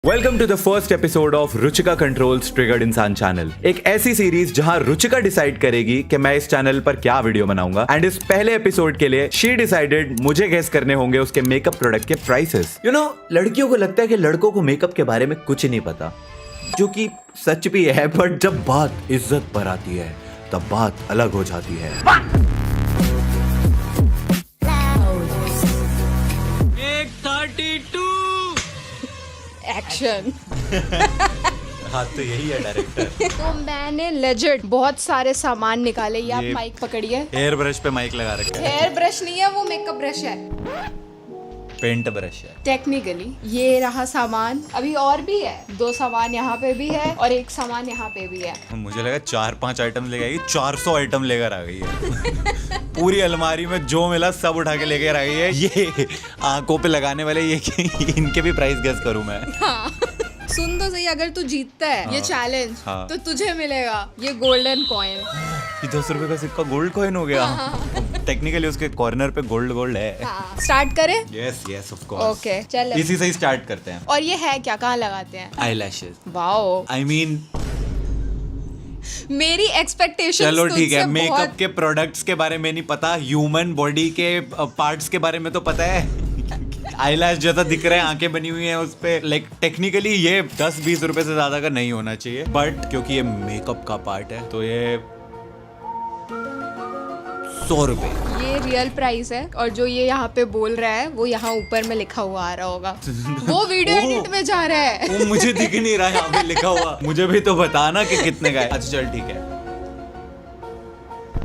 Welcome to the first episode of Ruchika controls triggered इंसान channel. एक ऐसी सीरीज जहां रुचिका डिसाइड करेगी कि मैं इस चैनल पर क्या वीडियो बनाऊंगा एंड इस पहले एपिसोड के लिए शी डिसाइडेड मुझे गेस करने होंगे उसके मेकअप प्रोडक्ट के प्राइसेस। लड़कियों को लगता है कि लड़कों को मेकअप के बारे में कुछ नहीं पता, जो कि सच भी है, बट जब बात इज्जत पर आती है तब बात अलग हो जाती है। एक्शन। हाँ तो यही है डायरेक्टर। तो मैंने लेजेंड बहुत सारे सामान निकाले। ये आप माइक पकड़िए। हेयर ब्रश पे माइक लगा रखा है। हेयर ब्रश नहीं है, वो मेकअप ब्रश है, पेंट ब्रश है टेक्निकली। ये रहा सामान, अभी और भी है, 2 सामान यहाँ पे भी है और 1 सामान यहाँ पे भी है। मुझे लगा 4-5 आइटम लेके आएगी, 400 आइटम लेकर आ गई है। पूरी अलमारी में जो मिला सब उठा के लेकर आ गई है। ये आंखों पे लगाने वाले ये इनके भी प्राइस गेस करूं मैं। हाँ। सुन तो सही, अगर तू जीतता है ये चैलेंज तो तुझे मिलेगा ये गोल्डन कॉइन। ये 200 रुपए का सिक्का गोल्ड कॉइन हो गया। टेक्निकली उसके कॉर्नर पे गोल्ड है। स्टार्ट करें? Yes of course. ओके चल, इसी से ही स्टार्ट करते हैं। और ये है क्या, कहाँ लगाते हैं? आईलैशेस। वाओ, आई मीन मेरी एक्सपेक्टेशंस। चलो ठीक है, मेकअप के प्रोडक्ट्स के बारे में नहीं पता, ह्यूमन बॉडी के पार्ट्स के बारे में तो पता है। आईलैश जैसा दिख रहा है, आंखें बनी हुई हैं उस पे। लाइक टेक्निकली ये 10-20 रुपए से ज्यादा का नहीं होना चाहिए, बट क्योंकि ये मेकअप का पार्ट है तो ये 100 रुपए। ये रियल प्राइस है, और जो ये यहाँ पे बोल रहा है वो यहाँ ऊपर में लिखा हुआ आ रहा होगा। वो वीडियो एडिट में जा रहा है। वो मुझे दिख नहीं रहा है यहाँ पे लिखा हुआ। मुझे भी तो बताना कि कितने का है। अच्छा चल ठीक है,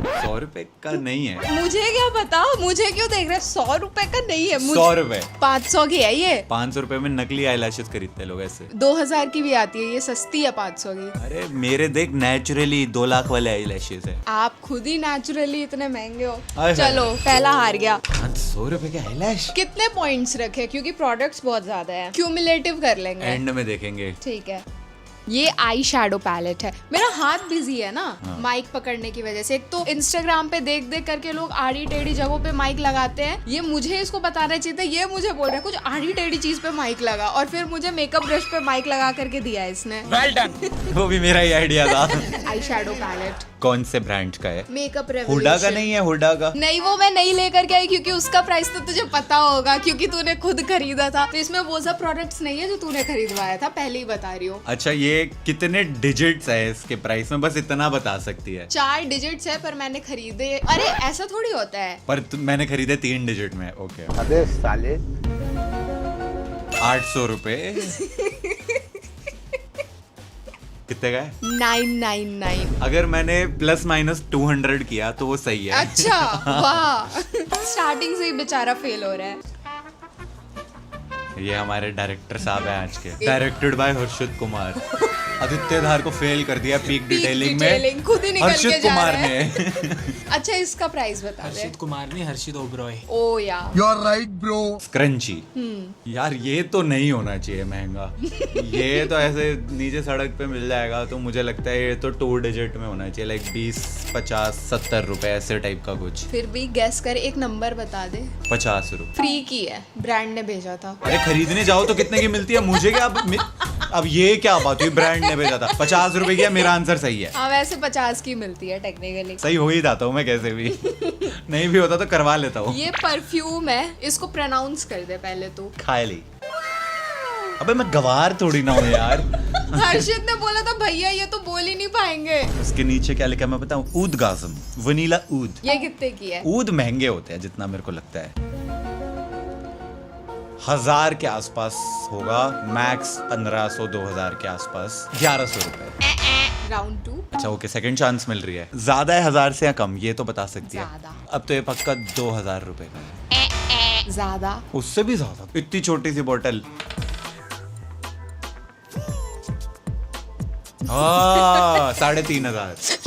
100 रुपए का नहीं है। मुझे क्या पता, मुझे क्यों देख रहे? 100 रुपए का नहीं है। 100 रुपए। 500 की है ये। 500 रुपए में नकली आईलैशेस खरीदते हैं लोग ऐसे। 2000 की भी आती है, ये सस्ती है 500 की। अरे मेरे देख नेचुरली 2 लाख वाले आईलैशेस है। आप खुद ही नेचुरली इतने महंगे हो। अरे चलो पहला हार गया। 100 रुपए के आईलैश। कितने पॉइंट्स रखे, क्योंकि प्रोडक्ट्स बहुत ज्यादा है, क्यूमुलेटिव कर लेंगे। एंड में देखेंगे। ठीक है। ये आई शैडो पैलेट है। मेरा हाथ बिजी है ना माइक पकड़ने की वजह से। एक तो इंस्टाग्राम पे देख देख करके लोग आड़ी टेढ़ी जगहों पे माइक लगाते हैं। ये मुझे इसको बताना चाहिए था, ये मुझे बोल रहा है कुछ आड़ी टेढ़ी चीज पे माइक लगा, और फिर मुझे मेकअप ब्रश पे माइक लगा करके दिया है इसने। Well done. वो भी मेरा ही आइडिया था। आई शैडो पैलेट कौन से ब्रांड का है? मेकअप हुडा का नहीं है? हुडा का नहीं, वो मैं नहीं लेकर के आई क्योंकि उसका प्राइस तो तुझे पता होगा, क्योंकि तूने खुद खरीदा था। तो इसमें वो सब प्रोडक्ट्स नहीं है जो तूने खरीदवाया था, पहले ही बता रही हूँ। अच्छा, ये कितने डिजिट्स है इसके प्राइस में? बस इतना बता सकती है। 4 डिजिट्स है, पर मैंने खरीदे। अरे ऐसा थोड़ी होता है। पर मैंने खरीदे 3 डिजिट में। ओके। अबे साले 800 रुपए। कितने का है? 999। अगर मैंने ±200 किया तो वो सही है। अच्छा वाह। स्टार्टिंग से ही बेचारा फेल हो रहा है। ये हमारे डायरेक्टर साहब हैं आज के। डायरेक्टेड बाय हर्षित कुमार। आदित्य धार को फेल कर दिया पीक डिटेलिंग में खुद ही निकल हर्षित के जा कुमार रहा है। ने। अच्छा, इसका प्राइस बता दे। हर्षित कुमार नहीं, हर्षित ओबरॉय। ओ यार, you are right bro. Scrunchie. यार ये तो नहीं होना चाहिए महंगा। ये तो ऐसे नीचे सड़क पे मिल जाएगा, तो मुझे लगता है ये तो 2 डिजिट में होना चाहिए। लाइक 20, 50, 70 रुपए ऐसे टाइप का कुछ। फिर भी गैस कर, एक नंबर बता दे। 50 रुपए। फ्री की है, ब्रांड ने भेजा था। अरे खरीदने जाओ तो कितने की मिलती है? मुझे क्या अब ये क्या बात हुई? ब्रांड ने भेजा था, 50 रुपए की है। मेरा आंसर सही है। हाँ, वैसे 50 की मिलती है टेक्निकली। सही हो ही जाता हूँ मैं कैसे भी। नहीं भी होता तो करवा लेता हूँ। ये परफ्यूम है, इसको प्रोनाउंस कर दे पहले तू। खायली। अबे मैं गवार थोड़ी ना हूँ यार। हर्षित ने बोला था भैया ये तो बोल ही नहीं पाएंगे। उसके नीचे क्या लिखा है मैं बताऊँ? ऊदगाज़म, वनीला ऊद। ये कितने की है? ऊद महंगे होते हैं जितना मेरे को लगता है। 1000 के आसपास होगा मैक्स। 1500-2000 के आसपास। 1100 रुपए। राउंड 2। अच्छा ओके, सेकंड चांस मिल रही है। ज्यादा है 1000 से या कम? ये तो बता सकती है। ज्यादा। अब तो ये पक्का 2000 रुपए का है। ज्यादा। उससे भी ज्यादा। इतनी छोटी सी बोतल। 3500।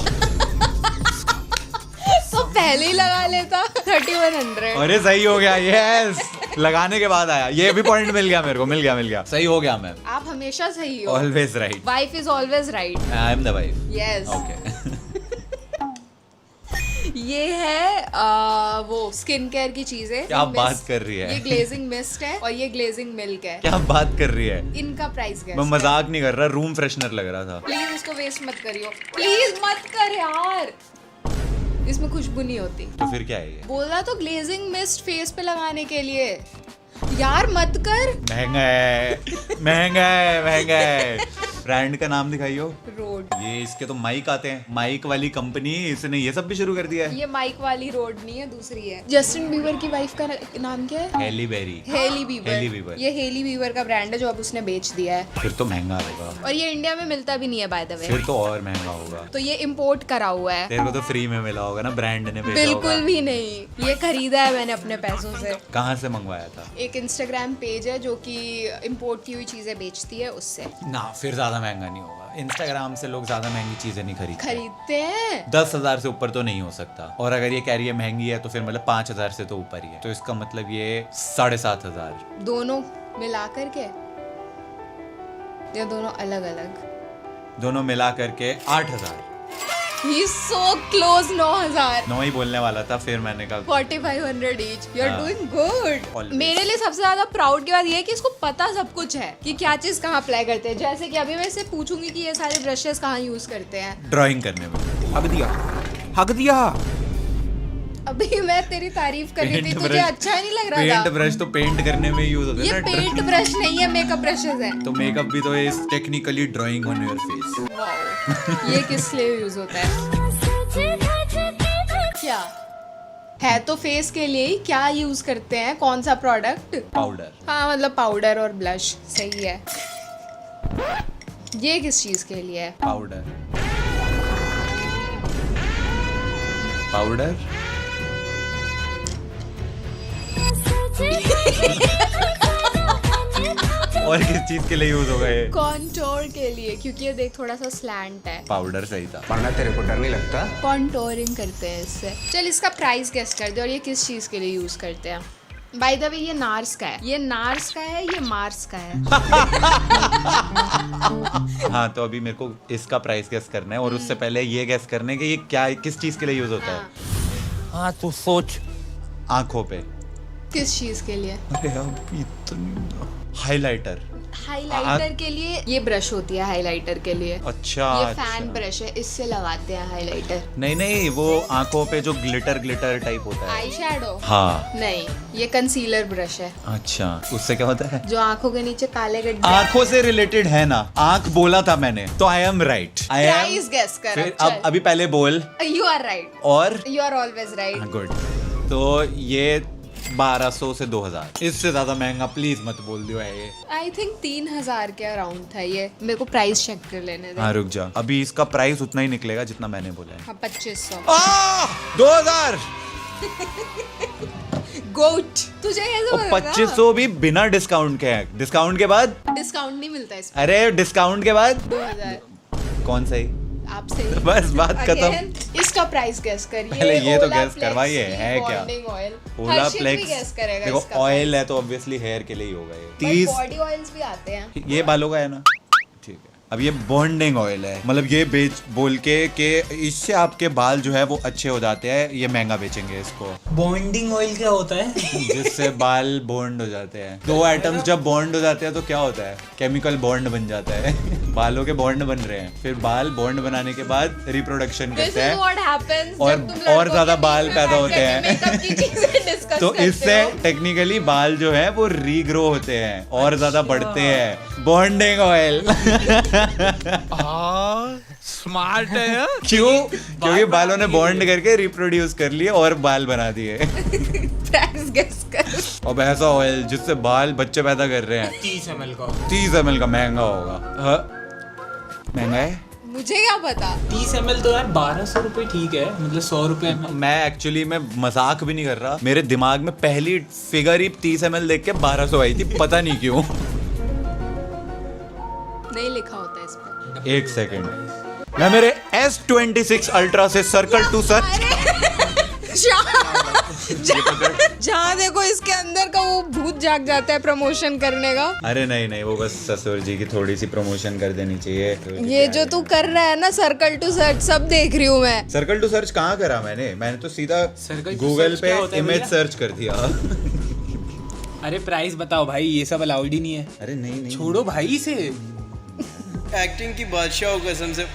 तो पहले ही लगा लेता। 3100। अरे सही हो गया। यस, लगाने के बाद आया। ये भी पॉइंट मिल गया मेरे को। मिल गया। सही हो गया मैं। आप हमेशा सही हो। Always right. Wife is always right. I am the wife. Yes. Okay. ये है वो स्किन केयर की चीजें। क्या बात कर रही है? ये ग्लेजिंग मिस्ट है और ये ग्लेजिंग मिल्क है। क्या बात कर रही है? इनका प्राइस क्या? मैं मजाक नहीं कर रहा, रूम फ्रेशनर लग रहा था। प्लीज इसको वेस्ट मत करियो, प्लीज मत कर यार, इसमें खुशबू नहीं होती। तो फिर क्या है ये? बोला तो ग्लेजिंग मिस्ट फेस पे लगाने के लिए, यार मत कर। महंगा है, महंगा है, महंगा है। ब्रांड का नाम दिखाइयो। रोड। ये इसके तो माइक आते हैं, माइक वाली कंपनी, इसने ये सब भी शुरू कर दिया है। ये माइक वाली रोड नहीं है, दूसरी है। जस्टिन बीबर की वाइफ का नाम क्या है? Halle Berry. Hailey Bieber. Hailey Bieber. ये हेली बीबर का ब्रांड है जो अब उसने बेच दिया है। फिर तो महंगा होगा। और ये इंडिया में मिलता भी नहीं है बाय द वे। फिर तो और महंगा होगा। तो ये इम्पोर्ट करा हुआ है। तेरे को तो फ्री में मिला होगा ना, ब्रांड ने भेजा होगा। बिल्कुल भी नहीं, ये खरीदा है मैंने अपने पैसों से। कहाँ से मंगवाया था? एक इंस्टाग्राम पेज है जो कि इम्पोर्ट की हुई चीजें बेचती है, उससे। ना, फिर ज्यादा महंगा नहीं होगा। इंस्टाग्राम से लोग ज्यादा महंगी चीजें नहीं खरीदते हैं। 10,000 से ऊपर तो नहीं हो सकता। और अगर ये कह रही है महंगी है तो फिर मतलब 5,000 से तो ऊपर ही है। तो इसका मतलब ये 7,500। दोनों मिला करके या दोनों अलग अलग? दोनों मिला करके 8,000। He's so close, 9,000। 9 ही बोलने वाला था, फिर मैंने कहा 4,500 each। You're हाँ। doing good। Always। मेरे लिए सबसे ज्यादा प्राउड की बात ये है कि इसको पता सब कुछ है कि क्या चीज कहाँ अप्लाई करते हैं। जैसे कि अभी मैं इससे पूछूंगी कि ये सारे ब्रशेस कहाँ यूज करते हैं। ड्राइंग करने में। हक दिया, हक दिया। अभी मैं तेरी तारीफ कर रही थी, तुझे अच्छा ही नहीं लग रहा पेंट था? ब्रश तो पेंट करने में यूज होता है ये ना। पेंट ब्रश नहीं है, मेकअप ब्रशेस है। तो मेकअप भी तो is technically drawing on your face. Wow, ये किस लिए यूज होता है? क्या है? तो फेस के लिए ही। क्या यूज करते हैं, कौन सा प्रोडक्ट? पाउडर। हाँ, मतलब पाउडर और ब्लश। सही है। ये किस चीज के लिए है? पाउडर। पाउडर। और किस चीज के लिए यूज होगा ये? कॉन्टोर के लिए, क्योंकि ये देख थोड़ा सा स्लैंट है। पाउडर सही था। वरना तेरे को डर नहीं लगता? कॉन्टोरिंग करते हैं इससे। चल इसका प्राइस गेस कर दे और ये किस चीज के लिए यूज करते हैं। बाय द वे ये नार्स का है। ये नार्स का है, ये मार्स का है। हाँ, तो अभी मेरे को इसका प्राइस गेस करना है और उससे पहले ये गेस करना है कि ये क्या, किस चीज के लिए यूज होता है। हाँ तू सोच। आंखों पे। किस चीज के लिए? अरे अब इतना हाइलाइटर। हाइलाइटर के लिए ये ब्रश होती है, हाइलाइटर के लिए। अच्छा, ये फैन ब्रश है, इससे लगाते हैं हाइलाइटर। नहीं नहीं, वो आंखों पे जो ग्लिटर ग्लिटर टाइप होता है। Eye shadow? हाँ। नहीं, ये कंसीलर ब्रश है। अच्छा, उससे क्या होता है? जो आंखों के नीचे काले गड्ढे। आंखों से रिलेटेड है ना, आंख बोला था मैंने, तो I am right. Price guess कर। फिर अब अभी पहले बोल। You are right. और you are always right. Good. तो ये 1200 से 2,000, इससे ज्यादा महंगा प्लीज मत बोल दियो है ये। आई थिंक 3,000 के अराउंड था ये। मेरे को प्राइस चेक कर लेने दे। हाँ रुक जा, अभी इसका प्राइस उतना ही निकलेगा जितना मैंने बोला है। हाँ, 2,500। 2,000। गोट। तुझे कैसे और पता? 2,500 भी बिना डिस्काउंट के है। डिस्काउंट के बाद? डिस्काउंट नहीं मिलता इसमें। अरे डिस्काउंट के बाद 2,000। कौन सही? आपसे बस बात खत्म। इसका प्राइस गेस करिए। पहले ये तो guess करवाइए, है क्या? ओला Olaplex। गेस करेगा देखो इसका ऑयल है तो ऑब्वियसली हेयर के लिए ही होगा ये। 30। बॉडी ऑयल्स भी आते हैं। ये बालों का है ना? ठीक है। अब ये बॉन्डिंग ऑयल है, मतलब ये बेच बोल के कि इससे आपके बाल जो है वो अच्छे हो जाते हैं, ये महंगा बेचेंगे इसको। बॉन्डिंग ऑयल क्या होता है? जिससे बाल बॉन्ड हो जाते हैं। दो एटम्स जब बॉन्ड हो जाते हैं तो क्या होता है? केमिकल बॉन्ड बन जाता है। बालों के बॉन्ड बन रहे हैं, फिर बाल बॉन्ड बनाने के बाद रिप्रोडक्शन करते हैं और ज्यादा बाल पैदा होते हैं। तो इससे टेक्निकली बाल जो है वो रीग्रो होते हैं और ज्यादा बढ़ते हैं। Bonding oil. स्मार्ट है। क्यों? क्योंकि बालों ने बॉन्ड करके रिप्रोड्यूस कर लिए और बाल बना दिए। प्राइस गेस कर। अब ऐसा ऑयल जिससे बाल बच्चे पैदा कर रहे हैं, 30 ml का। 30 ml का महंगा होगा। हाँ? महंगा है? मुझे क्या पता। 30 ml तो यार 1,200 रुपए ठीक है, मतलब 100 रुपए में। मैं एक्चुअली मैं मजाक भी नहीं कर रहा, मेरे दिमाग में पहली फिगर ही 30 ml देख के 1,200 आई थी, पता नहीं क्यों। नहीं लिखा होता इस पर। एक सेकंड, मैं मेरे S26 अल्ट्रा से सर्कल टू सर्च। जहाँ देखो इसके अंदर का वो भूत जाग जाता है प्रमोशन करने का। अरे नहीं नहीं, वो बस ससुर जी की थोड़ी सी प्रमोशन कर देनी चाहिए। ये जो तू कर रहा है ना सर्कल टू सर्च सब देख रही हूँ मैं। सर्कल टू सर्च कहाँ करा मैंने तो सीधा Circle to गूगल search पे क्या होता है इमेज भैया? सर्च कर दिया। अरे प्राइस बताओ भाई, ये सब अलाउड ही नहीं है। अरे नहीं छोड़ो भाई इसे। एक्टिंग की बादशाह हो कसम से।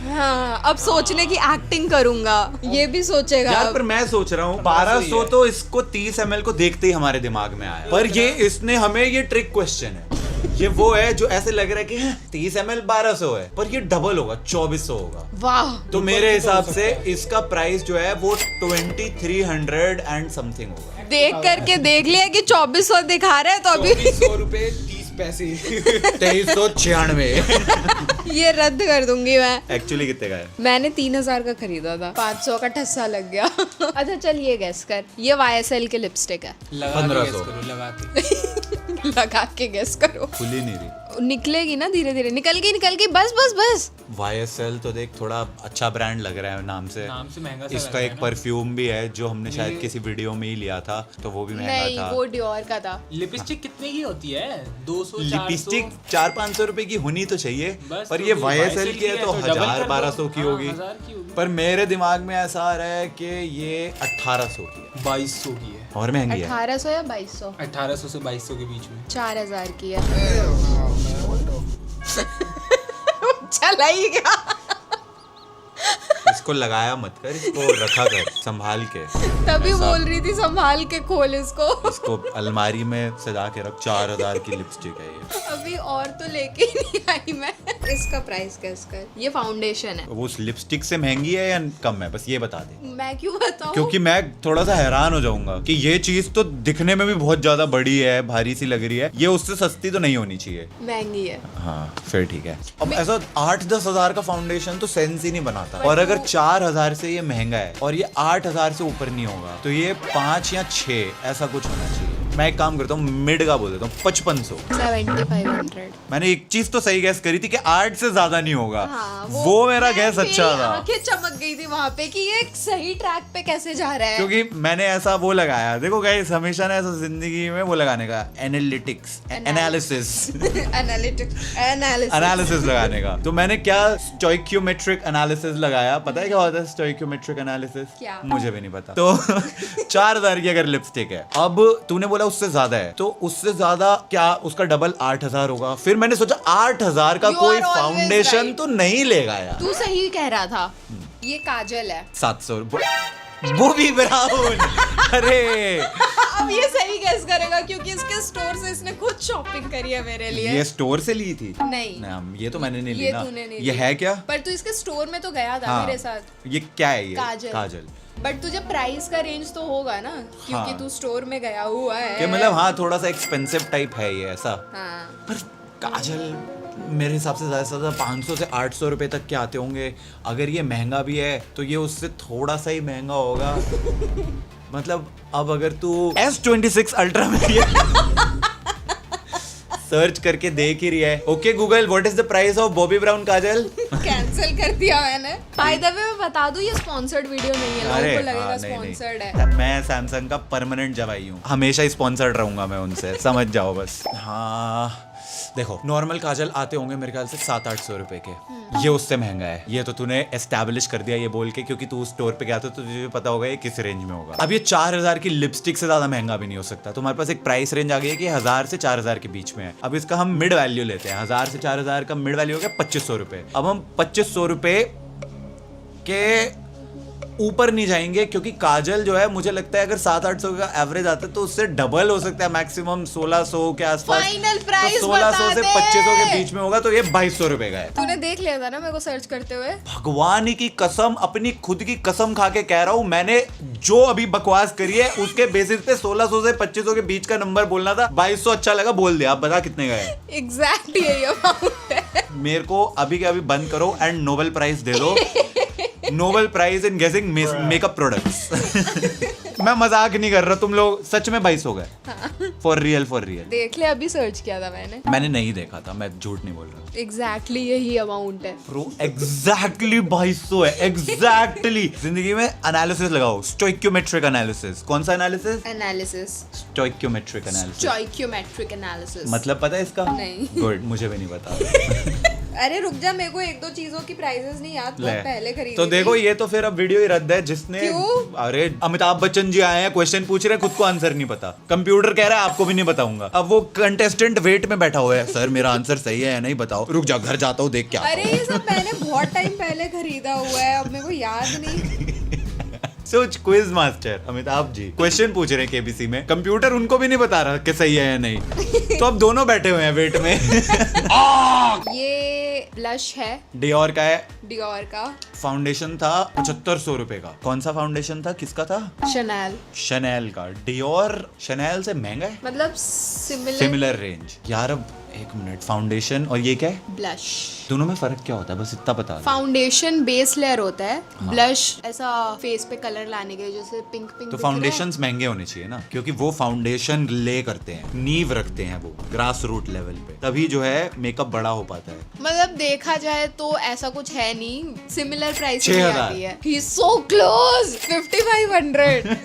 हाँ अब सोचने की एक्टिंग करूंगा, ये भी सोचेगा यार अब। पर मैं सोच रहा हूँ 1200 तो इसको 30 ml को देखते ही हमारे दिमाग में आया, पर ये इसने हमें ये ट्रिक क्वेश्चन है। ये वो है जो ऐसे लग रहा है कि 30 ml 1200 है, पर ये डबल होगा 2400 होगा। वाह तो मेरे हिसाब से इसका प्राइस जो है वो 2300 एंड समथिंग होगा। देख करके देख लिया कि 2400 दिखा रहा है तो अभी 100 रुपए 30 पैसे। 2396। ये रद्द कर दूंगी मैं। एक्चुअली कितने का है? मैंने 3000 का खरीदा था, 500 का ठस्सा लग गया। अच्छा चल ये गैस कर, ये YSL के लिपस्टिक है। लगा के 1500 guess करो, लगा के। लगा के गैस करो। खुल ही नहीं रही। निकलेगी ना धीरे धीरे, निकल गई बस बस बस। YSL तो देख थोड़ा अच्छा ब्रांड लग रहा है नाम से महंगा सा इसका लग रहा एक है ना। परफ्यूम भी है जो हमने शायद किसी वीडियो में ही लिया था, तो वो भी महंगा नहीं था। वो डियोर का था। लिपस्टिक कितने की होती है? 200 लिपस्टिक 400-500 रुपए की होनी तो चाहिए, बस, पर तो ये फिर YSL की है तो डबल कर दो। 1000-1200 की हाँ, होगी। 1000 की होगी। पर मेरे दिमाग में ऐसा आ रहा है कि ये 1800 की है 2200 की है। और महंगी है। 1800 या 2200? 1800 से 2200 के बीच में। 4000 की है। चला ही गया। इसको लगाया मत कर, इसको रखा कर संभाल के। तभी ऐसा- बोल रही थी संभाल के खोल इसको। इसको अलमारी में सजा के रख। 4000 की लिपस्टिक है ये। अभी और तो लेके ही नहीं आई मैं। इसका प्राइस कैस कर, ये फाउंडेशन है। वो उस लिपस्टिक से महंगी है या कम है, बस ये बता दे। मैं क्यों बताऊं? क्योंकि मैं थोड़ा सा हैरान हो जाऊंगा कि ये चीज तो दिखने में भी बहुत ज्यादा बड़ी है, भारी सी लग रही है, ये उससे सस्ती तो नहीं होनी चाहिए। महंगी है। हाँ फिर ठीक है। अब ऐसा 8-10 हजार का फाउंडेशन तो सेंस ही नहीं बनाता। और अगर 4000 से ये महंगा है और ये 8000 से ऊपर नहीं होगा, तो ये 5 या 6 ऐसा कुछ होना चाहिए। मैं एक काम करता हूँ, मिड का बोल देता हूँ 5500। 7500। मैंने एक चीज तो सही गैस करी थी कि 8 से ज्यादा नहीं होगा। हाँ, वो मेरा गैस मेरी अच्छा था, आंखें चमक गई थी वहां पे कि ये एक सही ट्रैक पे कैसे जा रहा है। क्योंकि मैंने ऐसा वो लगाया। देखो गाइस, हमेशा ना ऐसा जिंदगी में वो लगाने का, एनालिटिक्स एनालिसिस एनालिसिस लगाने का। तो मैंने क्या स्टोइक्योमेट्रिक एनालिसिस लगाया। पता है क्या होता है स्टोइक्योमेट्रिक एनालिसिस? क्या? मुझे भी नहीं पता। तो 4000 की अगर लिपस्टिक है, अब तूने बोला उससे ज्यादा है, तो उससे ज्यादा क्या उसका डबल 8000 होगा। फिर मैंने सोचा 8000 का You कोई are always फाउंडेशन right. तो नहीं लेगा यार। तू सही कह रहा था। ये काजल है। 700 वो भी ब्राउन। अरे अब ये सही गैस करेगा क्योंकि इसके स्टोर से इसने खुद शॉपिंग करी है मेरे लिए। ये स्टोर से ली थी? नहीं, ये तो मैंने नहीं ली ये ना। तूने नहीं ये ली। है क्या? पर तू इसके स्टोर में तो गया था हाँ। मेरे साथ। ये क्या है ये? काजल। काजल। बट तुझे प्राइस का रेंज तो होगा ना, क्योंकि हाँ। तू स्टोर में गया हुआ है। कि मतलब हाँ थोड़ा सा एक्सपेंसिव टाइप है ये ऐसा। हाँ। पर काजल मेरे हिसाब से ज्यादा 500 से 800 रुपए तक के आते होंगे। अगर ये महंगा भी है तो ये उससे थोड़ा सा ही महंगा होगा। मतलब अब अगर तू S26 अल्ट्रा में सर्च करके देख ही रही है। Okay Google, what is the price of Bobby brown Kajal? Cancel कर दिया मैंने। बाय द वे मैं बता दूं ये स्पॉन्सर्ड वीडियो नहीं है, लोगों को लगेगा हाँ, स्पॉन्सर्ड है। मैं सैमसंग का परमानेंट जवाई हूँ, हमेशा स्पॉन्सर्ड रहूंगा मैं उनसे, समझ जाओ बस। हाँ देखो, नॉर्मल काजल आते होंगे मेरे ख्याल से 700-800 रुपए के। ये उससे महंगा है। ये तो तूने एस्टैब्लिश कर दिया ये बोल के, क्योंकि तू उस स्टोर पे गया था तो तुझे पता होगा ये किस रेंज में होगा। अब ये 4000 की लिपस्टिक से ज्यादा महंगा भी नहीं हो सकता। तुम्हारे पास एक प्राइस रेंज आ गई है कि 1000 से 4000 के बीच में है। अब इसका हम मिड वैल्यू लेते हैं। 1000 से 4000 का मिड वैल्यू हो गया 2500 रुपए। अब हम 2500 रुपए के ऊपर नहीं जाएंगे, क्योंकि काजल जो है मुझे लगता है अगर 700-800 का एवरेज आता है तो उससे डबल हो सकता है, मैक्सिमम 1600 के आसपास। फाइनल प्राइस तो 1600 से बता दे। 2500 के बीच में होगा, तो ये 2200 रुपए का है। तूने देख लिया था ना मेरे को सर्च करते हुए। भगवान की कसम, अपनी खुद की कसम खा के कह रहा हूं, मैंने जो अभी बकवास करी है उसके बेसिस पे 1600 से 2500 के बीच का नंबर बोलना था। 2200 अच्छा लगा, बोल दिया। आप बता कितने का है? एग्जैक्टली यही अमाउंट है। मेरे को अभी के अभी बंद करो एंड नोबेल प्राइज दे दो। नोबेल प्राइज इन गेसिंग मेकअप प्रोडक्ट्स। मैं मजाक नहीं कर रहा, तुम लोग सच में 22 हो गए। फॉर रियल देख ले, अभी सर्च किया था मैंने नहीं देखा था, मैं झूठ नहीं बोल रहा एग्जैक्टली यही अमाउंट है ब्रो। एग्जैक्टली 2200 है, एग्जैक्टली। जिंदगी में एनालिसिस लगाओ, स्टोइक्योमेट्रिक एनालिसिस। कौन सा एनालिसिस? स्टोइक्योमेट्रिक एनालिसिस मतलब पता है इसका? नहीं। गुड, मुझे भी नहीं पता। अरे रुक जा, मेरे को एक दो चीजों की प्राइसेस नहीं याद, बहुत पहले खरीदी तो देखो, ये तो फिर अब वीडियो ही रद्द है। जिसने क्यों? अरे अमिताभ बच्चन जी आए हैं, क्वेश्चन पूछ रहे हैं, खुद को आंसर नहीं पता। कंप्यूटर कह रहा है आपको भी नहीं बताऊंगा। अब वो कंटेस्टेंट वेट में बैठा हुआ है, सर मेरा आंसर सही है या नहीं बताओ। रुक जा, घर जाता हूँ, देख क्या। अरे ये सब मैंने बहुत टाइम पहले खरीदा हुआ है, अब मेरे को याद नहीं। सोच, quiz master Amitabh ji question पूछ रहे हैं केबीसी में, कंप्यूटर उनको भी नहीं बता रहा कि सही है या नहीं। तो अब दोनों बैठे हुए हैं वेट में। ये ब्लश है, डियोर का है। डियोर का फाउंडेशन था 7500 रुपए का। कौन सा फाउंडेशन था, किसका था? शनैल। शनैल का। डियोर शनैल से महंगा है, मतलब सिमिलर रेंज। यार अब एक मिनट, फाउंडेशन और ये क्या है? ब्लश। दोनों में फर्क क्या होता है, बस इतना बता दो। फाउंडेशन बेस लेयर होता है, हाँ। ब्लश ऐसा फेस पे कलर लाने के लिए, जैसे पिंक पिंक। तो फाउंडेशंस महंगे होने चाहिए ना, क्योंकि वो फाउंडेशन ले करते हैं, नींव रखते हैं वो ग्रास रूट लेवल पे, तभी जो है मेकअप बड़ा हो पाता है। मतलब देखा जाए तो ऐसा कुछ है नहीं, सिमिलर प्राइस 6000 आती है। He is so close, 5500।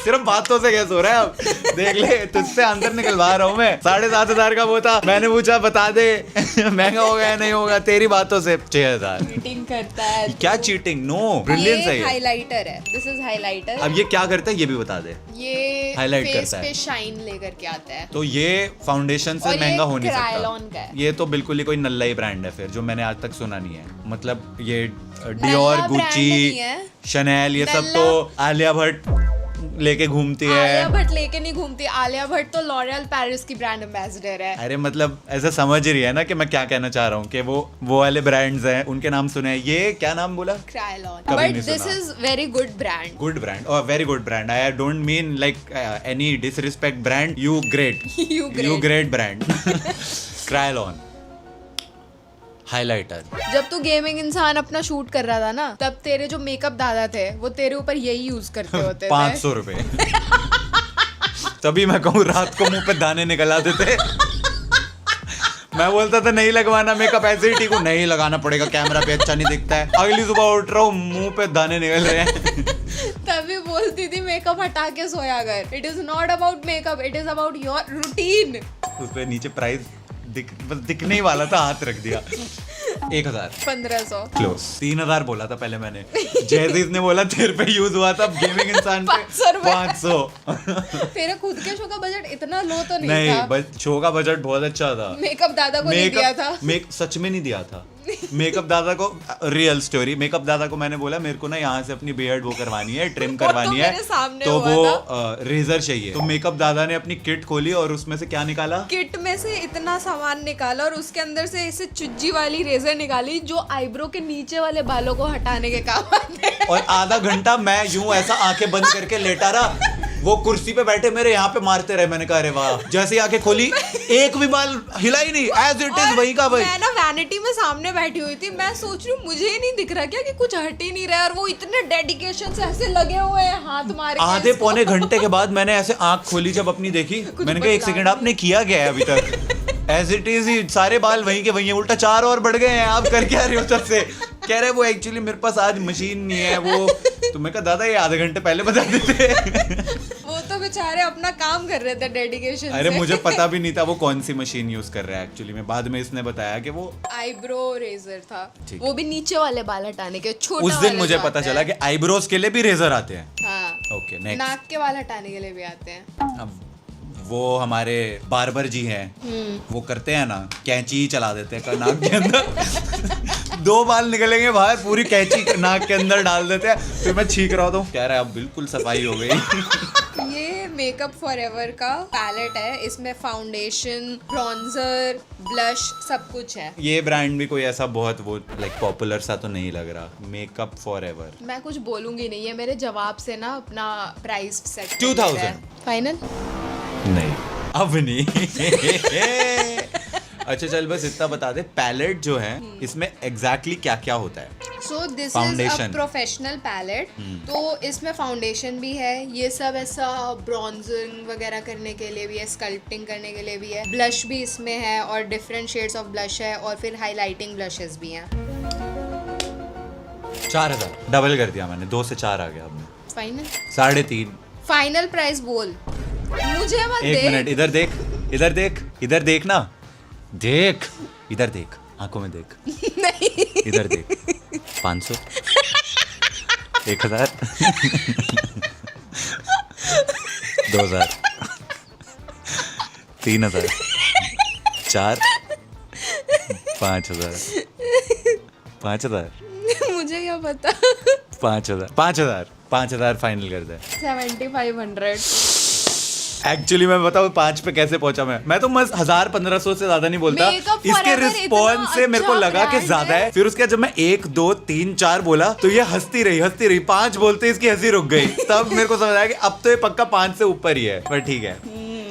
सिर्फ बातों से कैसे हो रहा है अब? देख ले, तुझसे आंसर निकलवा रहा हूँ मैं। 7500 का वो था, मैंने पूछा बता दे महंगा होगा या नहीं होगा, तेरी बातों से 6000। चीटिंग करता है क्या चीटिंग? नो, ब्रिलियंस है ये ये। हाइलाइटर है, दिस इज हाइलाइटर। अब ये क्या करता है ये भी बता दे। ये हाईलाइट फेस करता है। पे शाइन लेकर के आता है। तो ये फाउंडेशन से और ये महंगा हो नहीं Kryolan का सकता। है। ये तो बिल्कुल ही कोई नल्ला ही ब्रांड है फिर, जो मैंने आज तक सुना नहीं है। मतलब ये डियोर, नल्ला brand गुच्ची, नहीं है। शनैल, ये सब नल्ला- तो आलिया भट्ट लेके घूमती आलिया है। भट्ट लेके नहीं घूमती, आलिया भट्ट तो लॉरियल पेरिस की ब्रांड एम्बेसडर है। अरे मतलब ऐसा समझ रही है ना कि मैं क्या कहना चाह रहा हूँ, कि वो वाले ब्रांड्स हैं, उनके नाम सुने हैं। ये क्या नाम बोला? Kryolan, कभी बट नहीं दिस सुना। Is very good brand. Good brand और very good brand. I don't mean like any disrespect brand. You great, you great brand. Kryolan highlighter. जब तू गेमिंग इंसान अपना शूट कर रहा था ना, तब तेरे जो मेकअप दादा थे वो तेरे ऊपर यही यूज करते होते थे। 500 रुपए। तभी मैं कहूँ रात को मुंह पे दाने निकल आते थे। मैं बोलता था नहीं लगवाना मेकअप, ऐसे ही ठीक हूँ, नहीं लगाना पड़ेगा, कैमरा पे अच्छा नहीं दिखता है। अगली सुबह उठ रहा हूँ, मुंह पे दाने निकल रहे हैं। तभी बोलती थी मेकअप हटा के सोया कर। It is not about makeup, it is about your routine. उस पे नीचे प्राइस बस दिखने ही वाला था, हाथ रख दिया। 1000 1500 क्लोज। 3000 बोला था पहले मैंने। जैसे इसने बोला तेरे पे यूज हुआ था गेमिंग इंसान पे 500 रुपए। 500। तेरे खुद के शो का बजट इतना लो तो नहीं था। नहीं, शो का बजट बहुत अच्छा था। मेकअप दादा को नहीं दिया था। सच में नहीं दिया था। मेकअप दादा को, रियल स्टोरी, मेकअप दादा को मैंने बोला मेरे को ना यहाँ से अपनी बियर्ड वो करवानी है, ट्रिम करवानी है, मेरे सामने तो हुआ वो रेजर चाहिए। तो मेकअप दादा ने अपनी किट खोली और उसमें से क्या निकाला? किट में से इतना सामान निकाला और उसके अंदर से इसे चुज्जी वाली रेजर निकाली जो आईब्रो के नीचे वाले बालों को हटाने के काम आते हैं। और आधा घंटा मैं यूं ऐसा आंखें बंद करके लेटा रहा, वो कुर्सी पे बैठे मेरे यहाँ पे मारते रहे। मैंने कहा अरे वाह। जैसे ही आंखें खोली, एक भी बाल हिला ही नहीं, एज इट इज वही का वही। मैं ना वैनिटी में सामने बैठी हुई थी, मैं सोच रही हूँ मुझे ही नहीं दिख रहा क्या कि कुछ हट ही नहीं रहा है, और वो इतने डेडिकेशन से ऐसे लगे हुए हैं हाथ मार के। आधे पौने घंटे के बाद मैंने ऐसे आंख खोली, जब अपनी देखी, मैंने कहा एक बदला सेकंड, आपने किया क्या है अभी तक? एज इट इज ही सारे बाल वहीं के वहीं हैं, उल्टा 4 और बढ़ गए हैं। आप कर क्या रहे हो तब से? कह रहे वो एक्चुअली मेरे पास आज मशीन नहीं है वो। तो मैं कहा दादा ये आधे घंटे पहले बता देते। वो तो बेचारे अपना काम कर रहे थे डेडिकेशन अरे से। मुझे पता भी नहीं था वो कौन सी मशीन यूज कर रहा है एक्चुअली में। बाद में इसने बताया कि वो आईब्रो रेजर था, ठीक वो भी नीचे वाले बाल हटाने के। छोटा उस दिन वाला मुझे जो पता आता चला है। कि आईब्रोज के लिए भी रेजर आते हैं। हाँ, ओके नेक्स्ट। नाक के बाल हटाने के लिए भी आते हैं। अब वो हमारे बार्बर जी हैं, वो करते हैं ना, कैंची ही चला देते हैं नाक के अंदर। 2 बाल निकलेंगे बाहर, पूरी कैंची नाक के अंदर डाल देते हैं। फिर मैं छींक रहा हूँ, कह रहा है अब बिल्कुल सफाई हो गई। ये मेकअप फॉरएवर का पैलेट है, इसमें फाउंडेशन, ब्रॉन्जर, ब्लश सब कुछ है। ये ब्रांड भी कोई ऐसा बहुत वो लाइक पॉपुलर सा तो नहीं लग रहा। Makeup forever. मैं कुछ बोलूंगी नहीं, ये मेरे जवाब से ना अपना प्राइस सेट 2000 फाइनल। नहीं अब नहीं। अच्छा चल बस इतना बता दे, पैलेट जो है इसमें एग्जैक्टली क्या क्या होता है? So this is a Foundation. Professional palette. तो इसमें फाउंडेशन भी है, ये सब ऐसा ब्रॉन्जिंग वगैरह करने के लिए भी है, स्कल्पटिंग करने के लिए भी है, ब्लश भी इसमें है और डिफरेंट शेड्स ऑफ ब्लश है और फिर हाईलाइटिंग ब्लशेस भी हैं। 4000 डबल कर दिया मैंने, 2 से 4 आ गया अब मैं। फाइनल 3.5। फाइनल प्राइस बोल, मुझे मत एक दे। मिनट, इधर देख, इधर देख, इधर देख ना, देख, इधर देख, आंखों में देख। नहीं इधर देख। 500 1000 2000 3000 4 5000 5000 मुझे क्या पता। 5000 फाइनल कर दे। 7500। एक्चुअली मैं बताऊं 5 पे कैसे पहुंचा मैं तो मस्त 1000-1500 से ज्यादा नहीं बोलता। Makeup इसके Forever रिस्पॉन्स इतना से मेरे को अच्छा लगा कि brand ज्यादा है। है। फिर उसके बाद जब मैं 1 2 3 4 बोला तो ये हंसती रही 5 बोलते इसकी हंसी रुक गई। तब मेरे को समझ आया कि अब तो ये पक्का 5 से ऊपर ही है, पर ठीक है,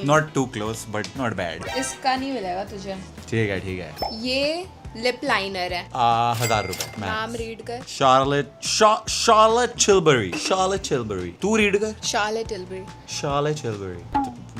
not too close but not bad. इसका नहीं मिलेगा तुझे। ठीक है। ये लिप लाइनर है। 1000 रुपए। नाम रीड कर। शार्लेट चिलबरी। तू रीड कर। Charlotte Tilbury. शार्लेट चिलबरी।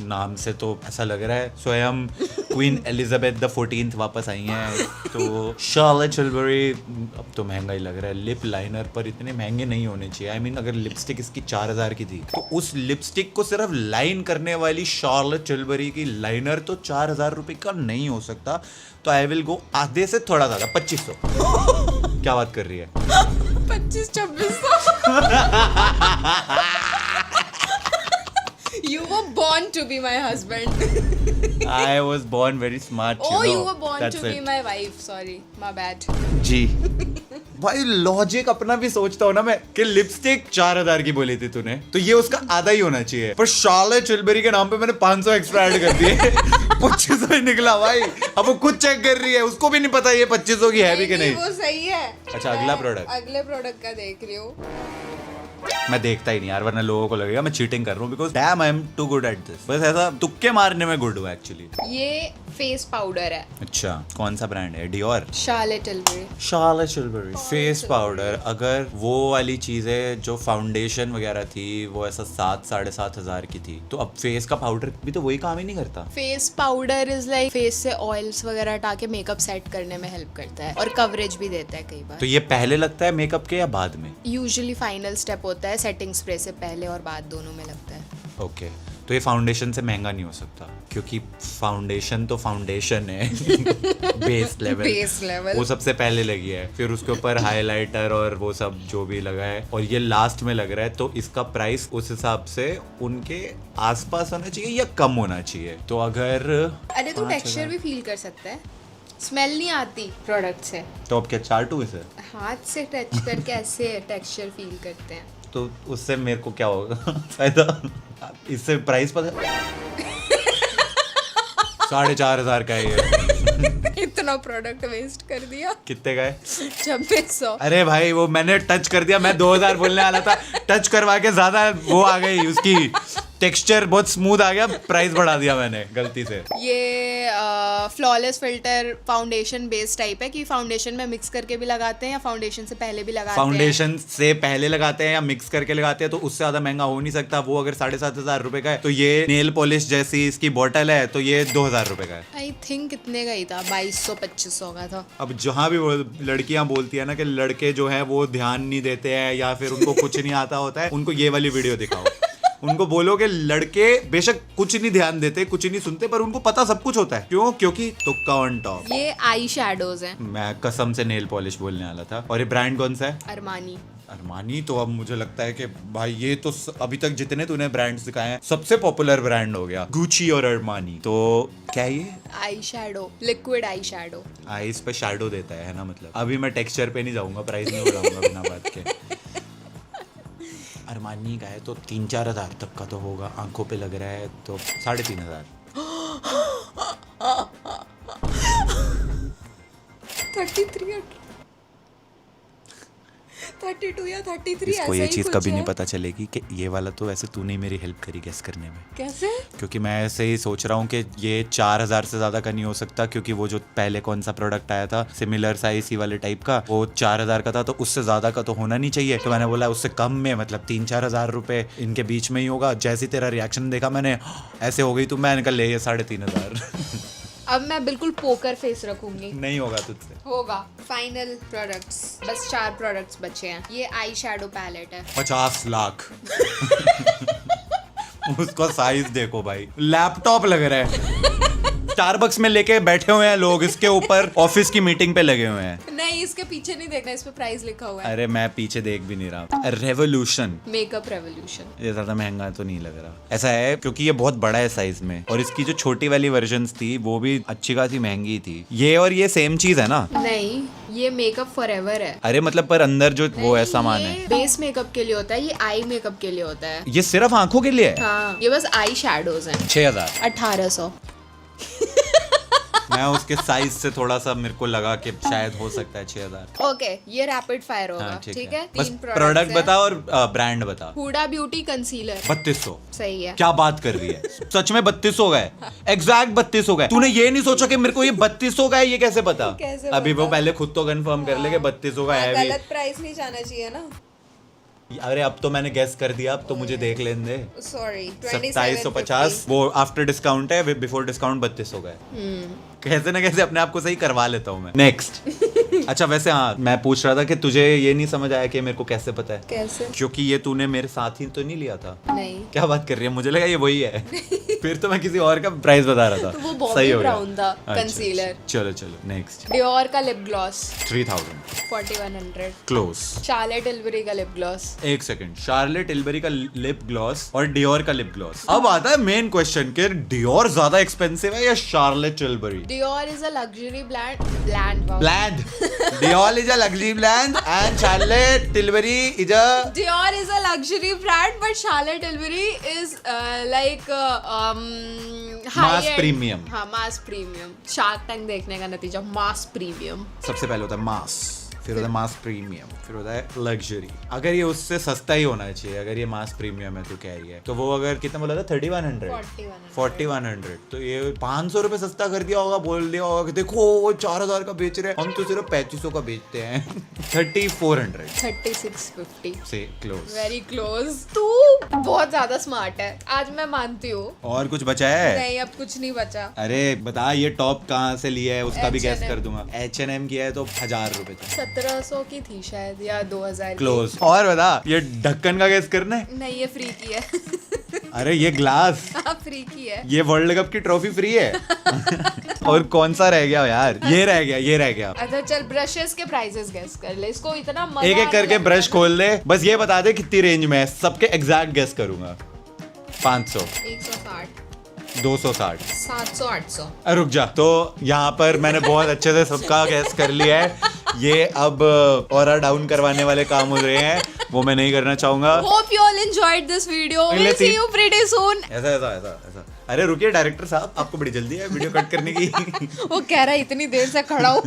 नाम से तो ऐसा लग रहा है स्वयं क्वीन एलिजाबेथ द 14th वापस आई हैं। तो शार्लेट चिलबरी अब तो महंगा ही लग रहा है। लिप लाइनर पर इतने महंगे नहीं होने चाहिए। आई मीन अगर लिपस्टिक इसकी 4000 की थी तो उस लिपस्टिक को सिर्फ लाइन करने वाली शार्लेट चिलबरी की लाइनर तो 4000 रुपए का नहीं हो सकता। तो आई विल गो आधे से थोड़ा ज्यादा 2500। क्या बात कर रही है? 25-2600। You were born to be my husband. I was born very smart. Oh, you you know. were born That's to be it. my wife. Sorry, my bad. जी भाई लॉजिक अपना भी सोचता हूँ ना मैं कि लिपस्टिक 4000 की बोली थी तूने तो ये उसका आधा ही होना चाहिए, पर शार्लेट चिलबरी के नाम पे मैंने 500 एक्स्ट्रा ऐड कर दिए। 2500 ही निकला भाई। अब वो खुद चेक कर रही है, उसको भी नहीं पता ये 2500 की है भी कि नहीं। वो सही है। अच्छा, अगला product। अगले प्रोडक्ट का देख रही हूँ। मैं देखता ही नहीं यार, वरना लोगों को लगेगा मैं चीटिंग कर रहा हूँ, because damn I am too good at this. बस ऐसा तुक्के मारने में गुड हूँ एक्चुअली। ये फेस पाउडर है। अच्छा, कौन सा ब्रांड है? Dior. Charlotte Tilbury. Charlotte Tilbury face powder. अगर वो वाली चीजें जो फाउंडेशन वगैरह थी वो ऐसा 7-7,500 की थी, तो अब फेस का पाउडर भी तो वही काम ही नहीं करता। Face powder is like face से ऑयल्स वगैरह हटा के मेकअप सेट करने में हेल्प करता है और कवरेज भी देता है कई बार। तो ये पहले लगता है मेकअप के या बाद में? यूजुअली फाइनल स्टेप होता है, सेटिंग स्प्रे से पहले और बाद दोनों में लगता है। ओके, तो ये फाउंडेशन से महंगा नहीं हो सकता क्योंकि फाउंडेशन तो फाउंडेशन है। Base level. Base level. वो सबसे पहले लगी है, फिर उसके ऊपर हाइलाइटर और वो सब जो भी लगा है, और ये लास्ट में लग रहा है। तो इसका प्राइस उस हिसाब से उनके आसपास होना चाहिए या कम होना चाहिए। तो अगर अरे तू टेक्सचर भी फील कर सकता है, स्मेल नहीं आती प्रोडक्ट से। तो अब क्या चार्टू इसे? हाथ से टच करके ऐसे टेक्सचर फील करते हैं। तो उससे मेरे को क्या होगा फायदा? इससे प्राइस पता है 4500 का है ये। इतना प्रोडक्ट वेस्ट कर दिया। कितने का है? 2600। अरे भाई वो मैंने टच कर दिया, मैं 2000 बोलने वाला था, टच करवा के ज्यादा वो आ गई, उसकी टेक्सचर बहुत स्मूथ आ गया, प्राइस बढ़ा दिया मैंने गलती से। ये flawless filter foundation base type है कि फाउंडेशन में मिक्स करके भी लगाते हैं या फाउंडेशन से पहले भी लगाते हैं। फाउंडेशन से पहले लगाते हैं या मिक्स करके लगाते हैं, तो उससे ज्यादा महंगा हो नहीं सकता। वो अगर 7500 रुपए का है तो ये नेल पॉलिश जैसी इसकी बोतल है तो ये 2000 रुपए का है। आई थिंक कितने का ही था, 2200-2500 का था। अब जहाँ भी लड़कियां बोलती है ना कि लड़के जो है वो ध्यान नहीं देते हैं या फिर उनको कुछ नहीं आता होता है, उनको ये वाली वीडियो दिखाओ। उनको बोलो कि लड़के बेशक कुछ नहीं ध्यान देते, कुछ नहीं सुनते, पर उनको पता सब कुछ होता है। क्यों? क्योंकि तुक्का ऑन टॉप। ये आई शैडोज हैं। मैं कसम से नेल पॉलिश बोलने वाला था। और ये ब्रांड कौन सा है? अरमानी। अरमानी। तो अब मुझे लगता है कि भाई ये तो अभी तक जितने तूने ब्रांड्स दिखाए हैं सबसे पॉपुलर ब्रांड हो गया, गुची और अरमानी। तो क्या ये eye shadow, liquid eye shadow. Eyes पे शैडो देता है ना? मतलब अभी मैं टेक्सचर पे नहीं जाऊंगा, प्राइस नहीं बढ़ाऊंगा बिना बात के। अरमानी का है तो 3-4 हज़ार तक का तो होगा, आंखों पे लग रहा है तो 3500। 3300 32 या 33 इसको ऐसा ये ही चीज कुछ कभी है। नहीं पता चलेगी कि ये वाला तो वैसे तूने ही मेरी हेल्प करी गेस करने में, कैसे? क्योंकि मैं ऐसे ही सोच रहा हूँ कि ये 4000 से ज्यादा का नहीं हो सकता, क्योंकि वो जो पहले कौन सा प्रोडक्ट आया था सिमिलर सा इसी वाले टाइप का, वो 4000 का था, तो उससे ज्यादा का तो होना नहीं चाहिए। तो मैंने बोला उससे कम में, मतलब 3-4 हजार रुपए इनके बीच में ही होगा। जैसे ही तेरा रिएक्शन देखा मैंने, ऐसे हो गई तो मैंने कहा ले ये 3500। अब मैं बिल्कुल पोकर फेस रखूंगी। नहीं होगा तुझसे। होगा। फाइनल प्रोडक्ट्स, बस 4 प्रोडक्ट्स बचे हैं। ये आई शैडो पैलेट है। 50 लाख। उसको साइज देखो भाई, लैपटॉप लग रहा है। स्टारबक्स में लेके बैठे हुए हैं लोग, इसके ऊपर ऑफिस की मीटिंग पे लगे हुए हैं। नहीं, इसके पीछे नहीं देखना, इस पे प्राइस लिखा हुआ है। अरे मैं पीछे देख भी नहीं रहा। Revolution makeup revolution. ये ज्यादा महंगा तो नहीं लग रहा। ऐसा है क्योंकि ये बहुत बड़ा है साइज में, और इसकी जो छोटी वाली वर्जन्स थी वो भी अच्छी खासी महंगी थी। ये और ये सेम चीज है ना? नहीं, ये मेकअप फॉरएवर है। अरे मतलब पर अंदर जो वो है सामान है, ये बेस मेकअप के लिए होता है, ये आई मेकअप के लिए होता है। ये सिर्फ आंखों के लिए है। हाँ, ये बस आई शैडोज हैं। 6000। 1800। मैं उसके साइज से थोड़ा सा मेरे को लगा कि शायद हो सकता है 6000। ओके, ये रैपिड फायर होगा। हाँ, ठीक है, बस 3 प्रोडक्ट बता और ब्रांड बता। Huda Beauty concealer. 3200। सही है। क्या बात कर रही है? सच में 3200 का है? एग्जैक्ट 3200 का है? तूने ये नहीं सोचा कि मेरे को ये 3200 का है? ये कैसे पता? कैसे अभी वो पता? पहले खुद तो कंफर्म कर ले कि 3200 का है भी। गलत प्राइस नहीं जाना चाहिए ना। अरे अब तो मैंने गेस कर दिया, अब तो मुझे देख लेने दे। सॉरी, 2750 वो आफ्टर डिस्काउंट है, बिफोर डिस्काउंट 3200 का है। कैसे ना कैसे अपने आप को सही करवा लेता हूँ मैं। नेक्स्ट। अच्छा वैसे हाँ, मैं पूछ रहा था कि तुझे ये नहीं समझ आया कि मेरे को कैसे पता है? कैसे? क्योंकि ये तूने मेरे साथ ही तो नहीं लिया था। नहीं। क्या बात कर रही है? मुझे लगा ये वही है। फिर तो मैं किसी और का प्राइस बता रहा था। तो वो बॉबी सही हो गया। ब्राउन था, अच्छा, कंसीलर। चलो चलो नेक्स्ट। डियोर का lip gloss 3000 4100। Close. Charlotte Tilbury का लिप ग्लॉस। एक सेकंड, शार्लेट टिल्बरी का लिप ग्लॉस और डियोर का लिप ग्लॉस। अब आता है मेन क्वेश्चन कि डियोर ज्यादा एक्सपेंसिव है या Charlotte Tilbury? Dior is a luxury brand. Dior is a luxury brand and Charlotte Tilbury is a Dior is a luxury brand, but Charlotte Tilbury is like Mass premium. हाँ, mass premium. Shark Tank देखने का नतीजा mass premium. सबसे पहले होता है मास, फिर होता है मास प्रीमियम, फिर होता है लग्जरी। अगर ये उससे सस्ता ही होना चाहिए, अगर ये मास प्रीमियम है तो कह रही है, तो वो अगर कितना बोला था? 4100। तो ये 500 रुपए सस्ता कर दिया होगा, बोल दिया होगा कि देखो वो 4000 का बेच रहे हैं, हम तो सिर्फ 3500 का बेचते हैं। 3400 3650 से क्लोज। Very close. तू बहुत ज्यादा स्मार्ट है, आज मैं मानती हूँ। और कुछ बचा है? नहीं, अब कुछ नहीं बचा। अरे बता ये टॉप कहाँ से लिया है, उसका भी गैस H&M. कर दूंगा। H&M की है तो 1000 रुपए था। 1700 की थी शायद, या 2000 की। क्लोज। और बता ये ढक्कन का गैस करना है? नहीं, ये फ्री की है। अरे ये ग्लास, हाँ, फ्री की है। ये वर्ल्ड कप की ट्रॉफी फ्री है। और कौन सा रह गया यार? ये रह गया। अच्छा चल, ब्रशेस के प्राइसेस गेस कर ले, इसको इतना मजा एक एक आने करके लगा ब्रश ना। खोल दे, बस ये बता दे कितनी रेंज में है, सबके एग्जैक्ट गेस करूंगा। 500, 160, 260, 700, 800। रुक जा। तो यहाँ पर मैंने बहुत अच्छे से सबका गैस कर लिया है। ये अब ऑरा डाउन करवाने वाले काम हो रहे हैं, वो मैं नहीं करना चाहूंगा। Hope you all enjoyed this video. We'll see you pretty soon. ऐसा। अरे रुकिए डायरेक्टर साहब, आपको बड़ी जल्दी है वीडियो कट करने की। वो कह रहा है इतनी देर से खड़ा हूँ,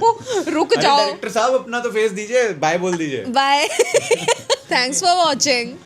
रुक अरे जाओ। डायरेक्टर साहब अपना तो फेस दीजिए, बाय बोल दीजिए। Bye. Thanks for watching.